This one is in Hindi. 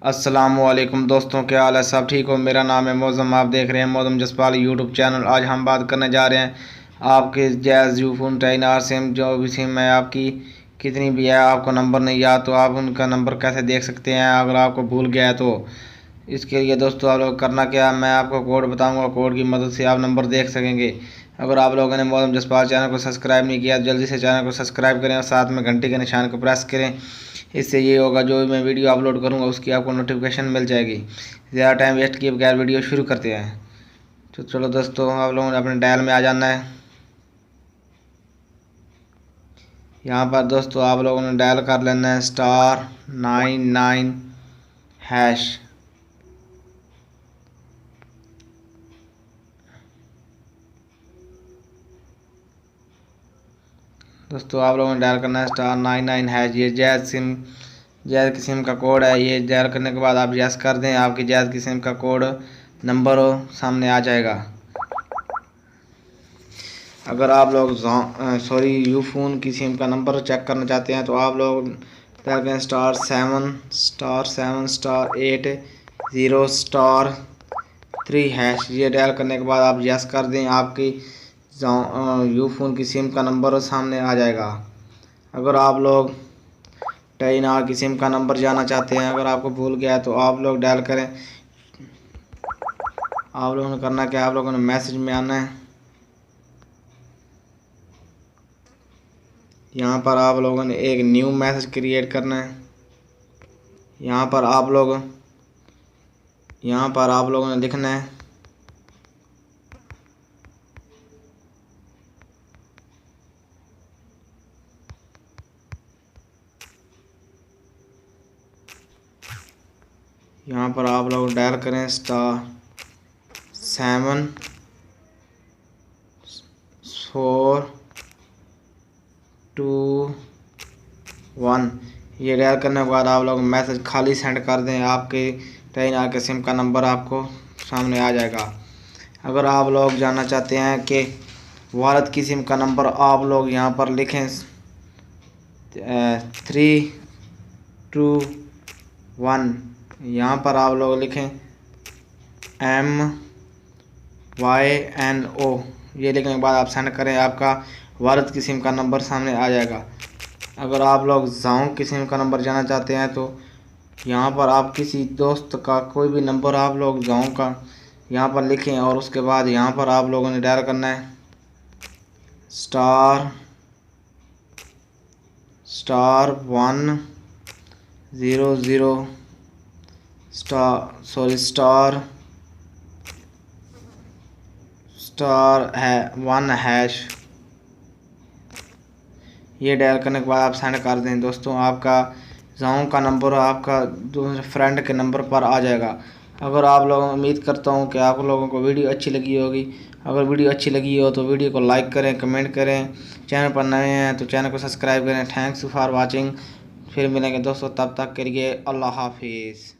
अस्सलामुअलैकुम दोस्तों, क्या हाल है? सब ठीक हो? मेरा नाम है मौज़म, आप देख रहे हैं मौज़म जसपाल यूट्यूब चैनल। आज हम बात करने जा रहे हैं आपके जैज़ यूफोन 10R सिम, जो भी सिम है आपकी कितनी भी है, आपको नंबर नहीं याद तो आप उनका नंबर कैसे देख सकते हैं अगर आपको भूल गया है तो। इसके लिए दोस्तों आप लोग करना क्या, मैं आपको कोड बताऊंगा, कोड की मदद से आप नंबर देख सकेंगे। अगर आप लोगों ने मौज़म जसपाल चैनल को सब्सक्राइब नहीं किया तो जल्दी से चैनल को सब्सक्राइब करें और साथ में घंटे के निशान को प्रेस करें। इससे ये होगा जो भी मैं वीडियो अपलोड करूँगा उसकी आपको नोटिफिकेशन मिल जाएगी। ज़्यादा टाइम वेस्ट किए बगैर वीडियो शुरू करते हैं। तो चलो दोस्तों, आप लोगों ने अपने डायल में आ जाना है। यहाँ पर दोस्तों आप लोगों ने डायल कर लेना है *99#। दोस्तों आप लोगों ने डायल करना है *99#। ये जैज़ की सिम का कोड है। ये डायल करने के बाद आप यस कर दें, आपकी जैज़ की सिम का कोड नंबर सामने आ जाएगा। अगर आप लोग यूफोन की सिम का नंबर चेक करना चाहते हैं तो आप लोग डायल करें *7*8*0*3#। ये डायल करने के बाद आप यस कर दें, आपकी यूफोन की सिम का नंबर सामने आ जाएगा। अगर आप लोग 10R की सिम का नंबर जाना चाहते हैं, अगर आपको भूल गया है तो आप लोग डायल करें। आप लोगों ने करना क्या, आप लोगों ने मैसेज में आना है। यहाँ पर आप लोगों ने एक न्यू मैसेज क्रिएट करना है। यहाँ पर आप लोगों ने लिखना है यहाँ पर आप लोग डायल करें *742#1। ये डायल करने के बाद आप लोग मैसेज खाली सेंड कर दें, आपके 10R के सिम का नंबर आपको सामने आ जाएगा। अगर आप लोग जानना चाहते हैं कि वालिद की सिम का नंबर, आप लोग यहाँ पर लिखें 321। यहाँ पर आप लोग लिखें MYNO। ये लिखने के बाद आप सेंड करें, आपका वालिद की सिम का नंबर सामने आ जाएगा। अगर आप लोग जाऊं की सिम का नंबर जाना चाहते हैं तो यहाँ पर आप किसी दोस्त का कोई भी नंबर आप लोग जाऊं का यहाँ पर लिखें और उसके बाद यहाँ पर आप लोगों ने डायल करना है *1#. ये डायल करने के बाद आप सेंड कर दें दोस्तों, आपका जाऊं का नंबर आपका दूसरे फ्रेंड के नंबर पर आ जाएगा। अगर आप लोग, उम्मीद करता हूं कि आप लोगों को वीडियो अच्छी लगी होगी। अगर वीडियो अच्छी लगी हो तो वीडियो को लाइक करें, कमेंट करें। चैनल पर नए हैं तो चैनल को सब्सक्राइब करें। Thanks for watching. फिर मिलेंगे दोस्तों, तब तक के लिए अल्लाह हाफिज़।